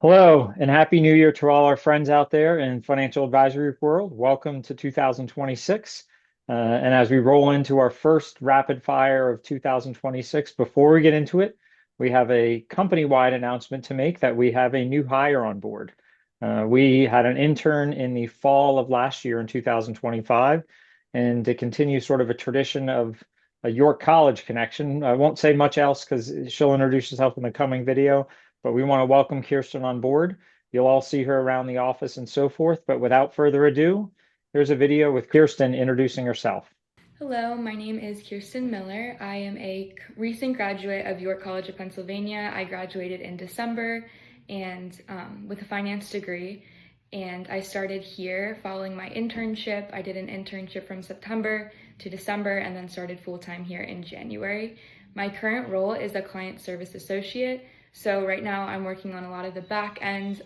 Hello, and Happy New Year to all our friends out there in financial advisory world. Welcome to 2026. And as we roll into our first rapid fire of 2026, before we get into it, we have a company-wide announcement to make that we have a new hire on board. We had an intern in the fall of last year in 2025, and to continue sort of a tradition of a York College connection. I won't say much else because she'll introduce herself in the coming video, but we want to welcome Keirsten on board. You'll all see her around the office and so forth. But without further ado, here's a video with Keirsten introducing herself. Hello, my name is Keirsten Miller. I am a recent graduate of York College of Pennsylvania. I graduated in December and with a finance degree. And I started here following my internship. I did an internship from September to December and then started full-time here in January. My current role is a client service associate. So right now I'm working on a lot of the back end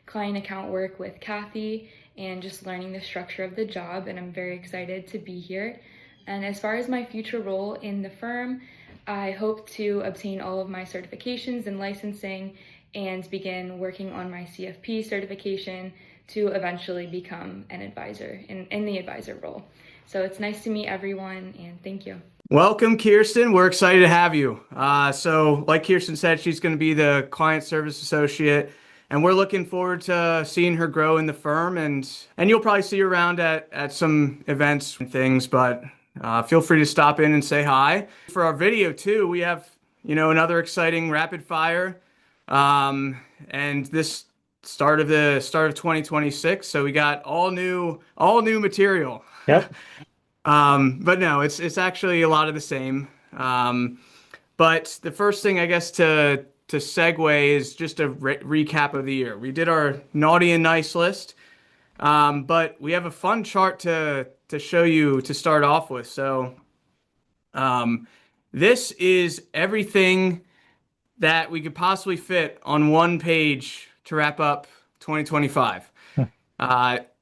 client account work with Kathy and just learning the structure of the job, and I'm very excited to be here. And as far as my future role in the firm, I hope to obtain all of my certifications and licensing and begin working on my CFP certification to eventually become an advisor in the advisor role. So it's nice to meet everyone, and thank you. Welcome, Keirsten. We're excited to have you. So like Keirsten said, she's going to be the client service associate, and we're looking forward to seeing her grow in the firm, and you'll probably see her around at some events and things, but feel free to stop in and say hi. For our video too, we have, another exciting rapid fire, and this start of 2026. So we got all new material. Yep. But no, it's actually a lot of the same. But the first thing I guess to segue is just a recap of the year. We did our naughty and nice list, but we have a fun chart to show you to start off with. So this is everything that we could possibly fit on one page to wrap up 2025.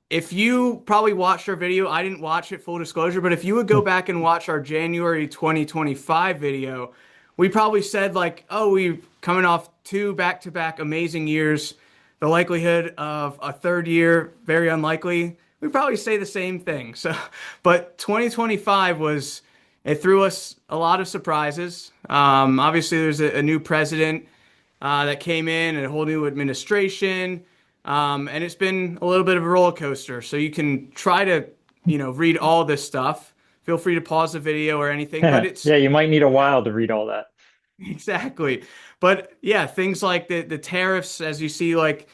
If you probably watched our video, I didn't watch it, full disclosure, but if you would go back and watch our January 2025 video, we probably said like, oh, we coming off two back-to-back amazing years. The likelihood of a third year, very unlikely. We probably say the same thing. So, but 2025 it threw us a lot of surprises. Obviously, there's a new president that came in and a whole new administration. And it's been a little bit of a roller coaster. So you can try to, read all this stuff. Feel free to pause the video or anything, but Yeah, you might need a while to read all that. exactly. But yeah, things like the tariffs, as you see, like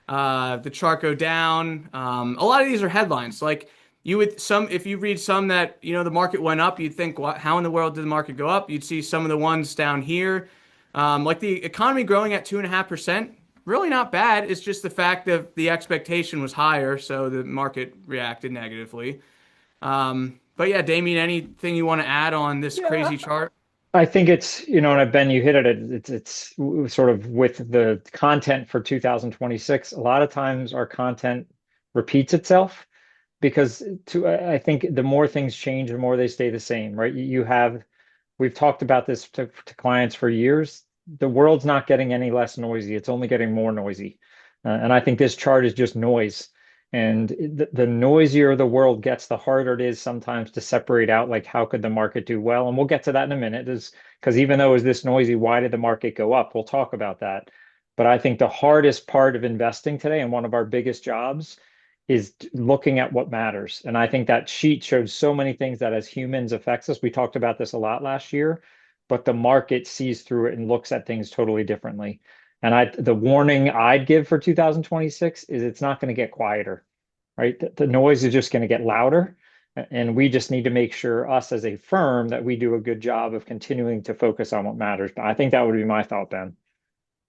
the chart go down. A lot of these are headlines. Like if you read some that, the market went up, you'd think, how in the world did the market go up? You'd see some of the ones down here, like the economy growing at 2.5%. Really not bad. It's just the fact that the expectation was higher, so the market reacted negatively. But yeah, Damien, anything you want to add on this Yeah, crazy chart? I think it's, and Ben, you hit it. It's sort of with the content for 2026. A lot of times our content repeats itself because I think the more things change, the more they stay the same, right? We've talked about this to clients for years. The world's not getting any less noisy. It's only getting more noisy. And I think this chart is just noise. And the noisier the world gets, the harder it is sometimes to separate out, like, how could the market do well? And we'll get to that in a minute. Because even though it's this noisy, why did the market go up? We'll talk about that. But I think the hardest part of investing today, and one of our biggest jobs, is looking at what matters. And I think that sheet shows so many things that as humans affects us. We talked about this a lot last year, but the market sees through it and looks at things totally differently. And the warning I'd give for 2026 is it's not going to get quieter, right? The noise is just going to get louder. And we just need to make sure, us as a firm, that we do a good job of continuing to focus on what matters. But I think that would be my thought, Ben.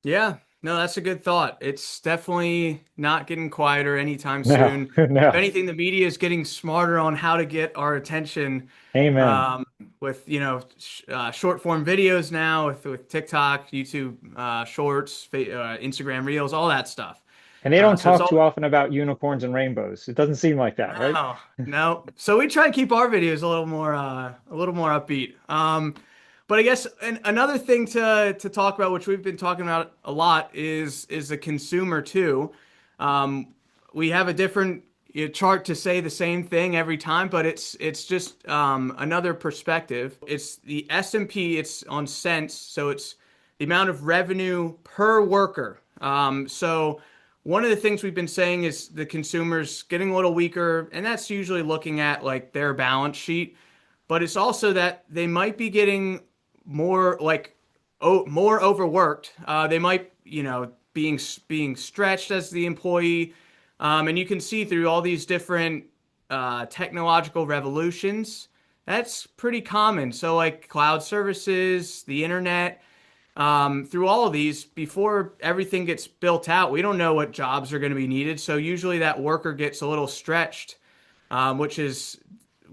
Yeah, no, that's a good thought. It's definitely not getting quieter anytime No, soon. If no. anything, the media is getting smarter on how to get our attention, Amen. um, with short form videos now with TikTok, YouTube Shorts, Instagram Reels, all that stuff. And they don't So it's talk all too often about unicorns and rainbows. It doesn't seem like that, right? no, no. So we try to keep our videos a little more upbeat. But I guess another thing to talk about, which we've been talking about a lot, is the consumer too. We have a different chart to say the same thing every time, but it's just another perspective. It's the S&P. It's on cents, so it's the amount of revenue per worker. So one of the things we've been saying is the consumer's getting a little weaker, and that's usually looking at like their balance sheet. But it's also that they might be getting more more overworked. They might, being stretched as the employee, and you can see through all these different technological revolutions. That's pretty common. So like cloud services, the internet, through all of these, before everything gets built out, we don't know what jobs are going to be needed. So usually that worker gets a little stretched, which is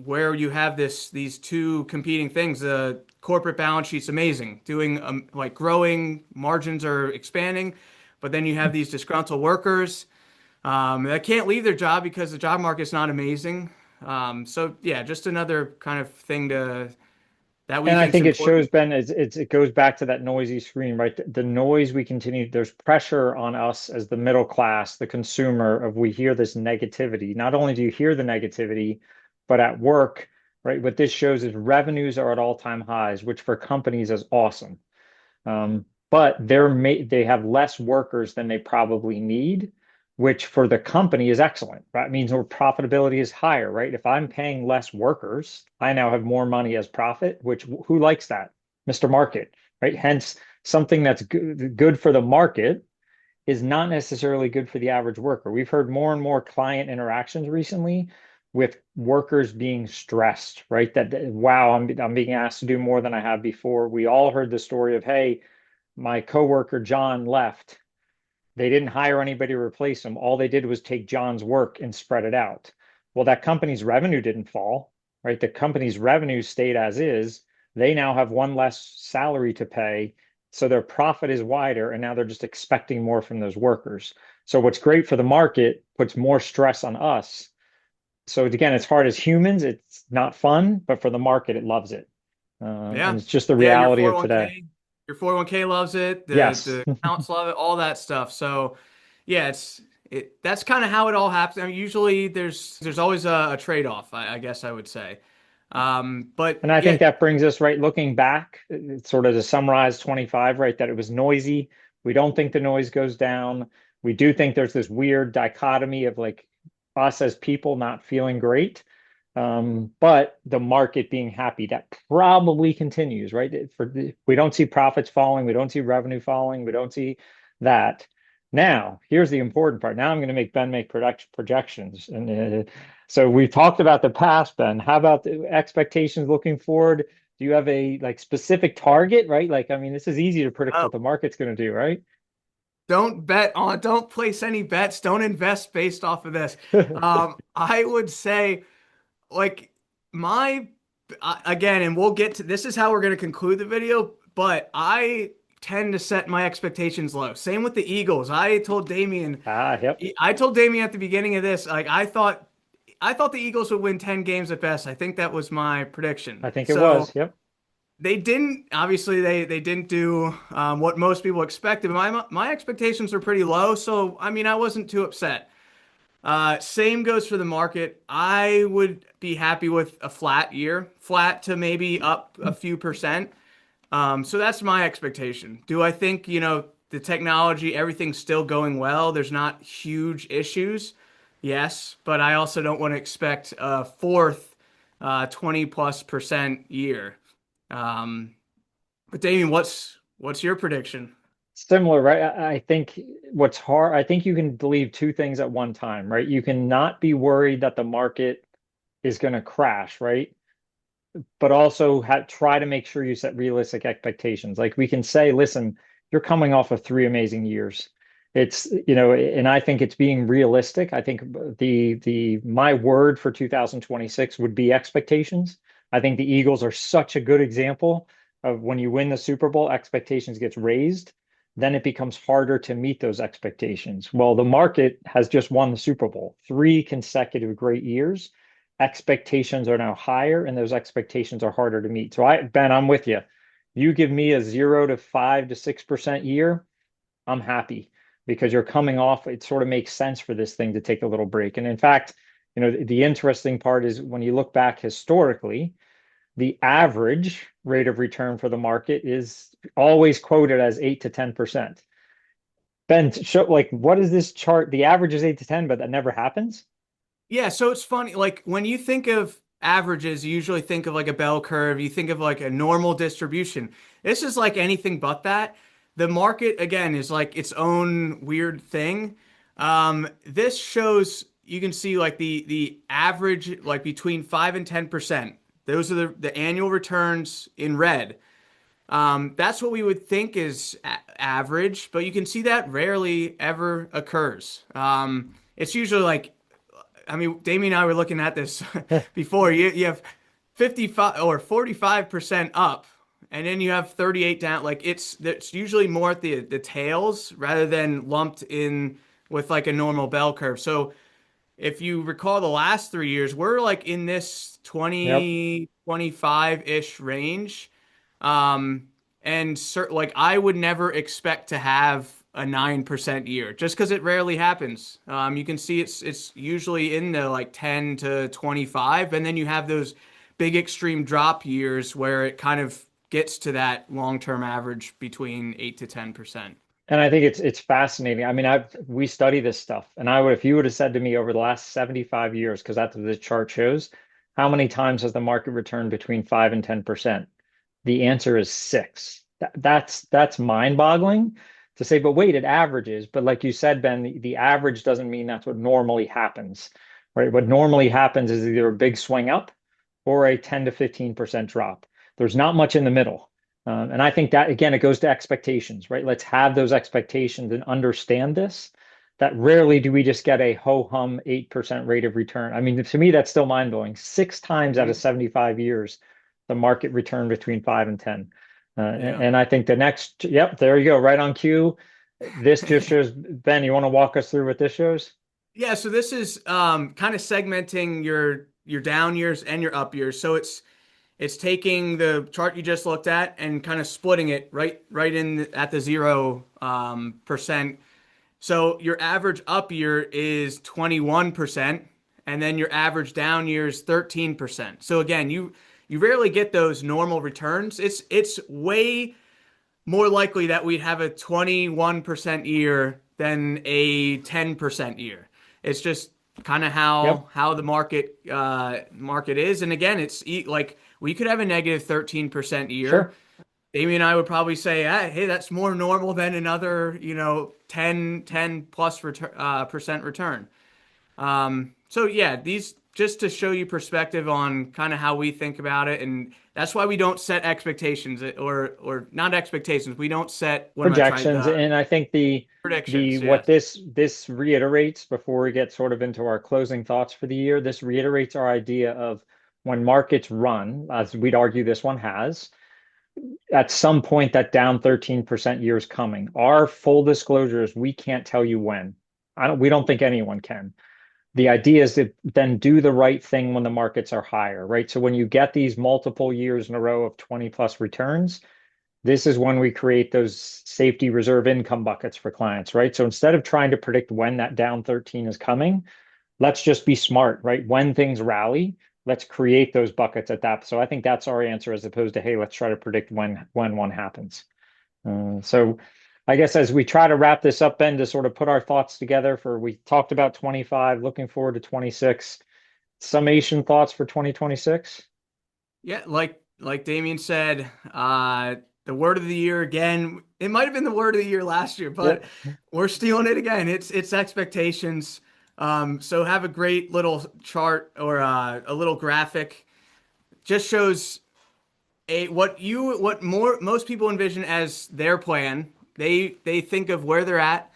where you have these two competing things. The corporate balance sheet's amazing, doing like growing, margins are expanding, but then you have these disgruntled workers that can't leave their job because the job market's not amazing. So yeah, just another kind of thing that we And I think is think it shows, important. Ben, it goes back to that noisy screen, right? The noise we continue, there's pressure on us as the middle class, the consumer, of we hear this negativity. Not only do you hear the negativity, but at work, right? What this shows is revenues are at all-time highs, which for companies is awesome. But they have less workers than they probably need, which for the company is excellent, right? It means our profitability is higher, right? If I'm paying less workers, I now have more money as profit, which who likes that? Mr. Market, right? Hence, something that's good for the market is not necessarily good for the average worker. We've heard more and more client interactions recently with workers being stressed, right? That wow, I'm being asked to do more than I have before. We all heard the story of, hey, my coworker John left. They didn't hire anybody to replace him. All they did was take John's work and spread it out. Well, that company's revenue didn't fall, right? The company's revenue stayed as is. They now have one less salary to pay. So their profit is wider, and now they're just expecting more from those workers. So what's great for the market puts more stress on us. So again, it's hard as humans. It's not fun, but for the market, it loves it. And Yeah. it's just the Yeah, reality of today. your 401k loves it, Yes. the accounts love it, all that stuff. So yeah, that's kind of how it all happens. I mean, usually there's always a trade-off, I guess I would say. But And I yeah, think that brings us right looking back, it's sort of to summarize 25, right? That it was noisy. We don't think the noise goes down. We do think there's this weird dichotomy of like us as people not feeling great, but the market being happy. That probably continues, right? We don't see profits falling. We don't see revenue falling. We don't see that. Now, here's the important part. Now I'm going to make Ben make projections. And so we've talked about the past, Ben. How about the expectations looking forward? Do you have a like specific target, right? Like, I mean, this is easy to predict uh, what the market's going to do, right? don't place any bets, don't invest based off of this. I would say like my again, and we'll get to this is how we're going to conclude the video, but I tend to set my expectations low. Same with the Eagles. Yep. I told Damien at the beginning of this, like I thought the Eagles would win 10 games at best. I think that was my prediction. I think it So was. Yep. they didn't, obviously they didn't do what most people expected. My expectations were pretty low, so I mean I wasn't too upset. Same goes for the market. I would be happy with a flat year, flat to maybe up a few percent. So that's my expectation. Do I think, the technology, everything's still going well? There's not huge issues. Yes, but I also don't want to expect a fourth 20 plus percent year. Um, but Damien, what's your prediction? Similar, right? I think what's hard, I think you can believe two things at one time, right? You can not be worried that the market is going to crash, right? But also try to make sure you set realistic expectations. Like we can say, listen, you're coming off of three amazing years. And I think it's being realistic. I think the my word for 2026 would be expectations. I think the Eagles are such a good example of when you win the Super Bowl, expectations gets raised, then it becomes harder to meet those expectations. Well, the market has just won the Super Bowl, three consecutive great years. Expectations are now higher, and those expectations are harder to meet. So Ben, I'm with you. You give me a 0 to 5 to 6% year, I'm happy because you're coming off. It sort of makes sense for this thing to take a little break. And in fact, the interesting part is when you look back historically, the average rate of return for the market is always quoted as 8 to 10%. Ben, show like what is this chart? The average is 8 to 10, but that never happens. Yeah, so it's funny. Like when you think of averages, you usually think of like a bell curve. You think of like a normal distribution. This is like anything but that. The market, again, is like its own weird thing. This shows you can see like the average, like between 5 and 10%. Those are the annual returns in red. That's what we would think is average, but you can see that rarely ever occurs. It's usually like, I mean, Damien and I were looking at this before. You have 55 or 45% up, and then you have 38 down. Like it's usually more at the tails rather than lumped in with like a normal bell curve. So if you recall the last 3 years, we're like in this Yep. 20, 25-ish range. Um, and like I would never expect to have a 9% year just because it rarely happens. You can see it's usually in the like 10 to 25, and then you have those big extreme drop years where it kind of gets to that long-term average between 8 to 10%. And I think it's fascinating. I mean, we study this stuff, and I would if you would have said to me over the last 75 years, because that's what the chart shows, how many times has the market returned between 5 and 10%? The answer is six. That's mind-boggling to say, but wait, it averages. But like you said, Ben, the average doesn't mean that's what normally happens, right? What normally happens is either a big swing up or a 10 to 15% drop. There's not much in the middle. And I think that, again, it goes to expectations, right? Let's have those expectations and understand this. That rarely do we just get a ho hum 8% rate of return. I mean, to me, that's still mind blowing. Six times out of Mhm. 75 years, the market returned between 5 and 10. And, Yeah. and I think the next, yep, there you go, right on cue. This just shows, Ben, you want to walk us through what this shows? Yeah, so this is kind of segmenting your down years and your up years. So it's taking the chart you just looked at and kind of splitting it right in at the 0%. So your average up year is 21%, and then your average down year is 13%. So again, you rarely get those normal returns. It's way more likely that we'd have a 21% year than a 10% year. It's just kind of Yep, how the market is. And again, like we could have a negative 13% year. sure. Amy and I would probably say, hey, that's more normal than another, 10 plus percent return. So yeah, these just to show you perspective on kind of how we think about it, and that's why we don't set expectations or not expectations. We don't set what am I trying Projections. And I think the predictions. what Yes. this reiterates before we get sort of into our closing thoughts for the year, this reiterates our idea of when markets run, as we'd argue this one has, at some point that down 13% year is coming. Our full disclosure is we can't tell you when. We don't think anyone can. The idea is to then do the right thing when the markets are higher, right? So when you get these multiple years in a row of 20 plus returns, this is when we create those safety reserve income buckets for clients, right? So instead of trying to predict when that down 13 is coming, let's just be smart, right? When things rally, let's create those buckets at that. So I think that's our answer as opposed to, hey, let's try to predict when one happens. So I guess as we try to wrap this up, Ben, to sort of put our thoughts together for we talked about 25, looking forward to 26. Summation thoughts for 2026? Yeah, like Damien said, the word of the year again. It might have been the word of the year last year, but Yep. we're stealing it again. It's expectations. So have a great little chart or a little graphic. Just shows what most people envision as their plan. They think of where they're at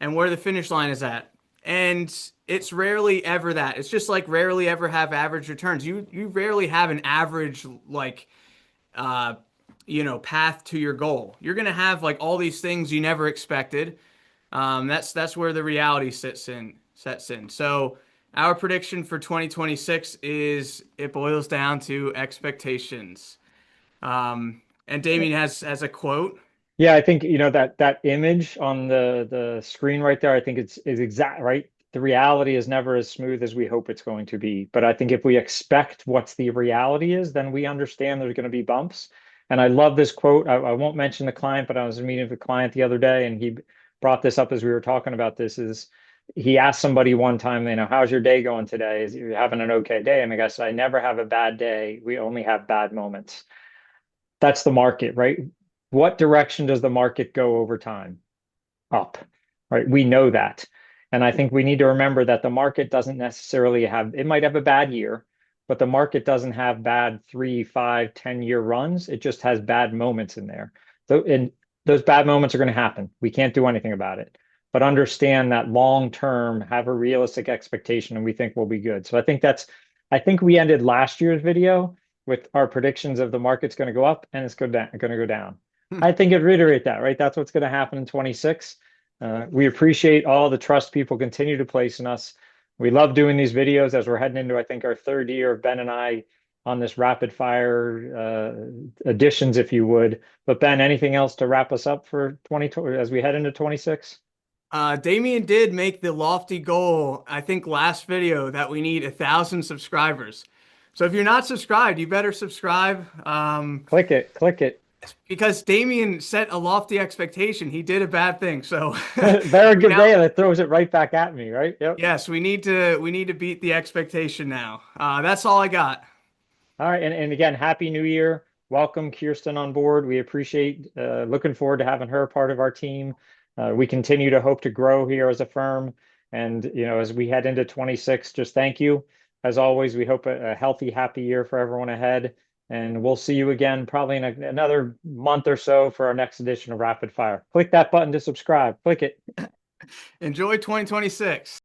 and where the finish line is at. And it's rarely ever that. It's just like rarely ever have average returns. You rarely have an average like uh path to your goal. You're gonna have like all these things you never expected. That's where the reality sets in. So our prediction for 2026 is it boils down to expectations. And Damien has a quote. Yeah, I think that image on the screen right there, I think is exact right. The reality is never as smooth as we hope it's going to be. But I think if we expect what's the reality is, then we understand there's going to be bumps. And I love this quote. I won't mention the client, but I was meeting with a client the other day, and he brought this up as we were talking about this. Is he asked somebody one time, how's your day going today? Is you having an okay day? And the guy said, I never have a bad day. We only have bad moments. That's the market, right? What direction does the market go over time? Up, right? We know that. And I think we need to remember that the market doesn't necessarily have, it might have a bad year, but the market doesn't have bad 3, 5, 10-year runs. It just has bad moments in there. So, and those bad moments are going to happen. We can't do anything about it. But understand that long term, have a realistic expectation, and we think we'll be good. So I think we ended last year's video with our predictions of the market's going to go up and it's going to go down. I think it reiterate that, right? That's what's going to happen in 26. We appreciate all the trust people continue to place in us. We love doing these videos as we're heading into, I think, our third year of Ben and I on this rapid fire additions, if you would. But Ben, anything else to wrap us up for 2020 as we head into 26? Damien did make the lofty goal, I think last video, that we need 1,000 subscribers. So if you're not subscribed, you better subscribe. Click it. Because Damien set a lofty expectation. He did a bad thing. So Very good day. That throws it right back at me, right? Yep. Yes, we need to beat the expectation now. That's all I got. All right. And again, Happy New Year. Welcome Keirsten on board. We appreciate looking forward to having her part of our team. We continue to hope to grow here as a firm. And, as we head into 26, just thank you. As always, we hope a healthy, happy year for everyone ahead. And we'll see you again probably in another month or so for our next edition of Rapid Fire. Click that button to subscribe. Click it. Enjoy 2026.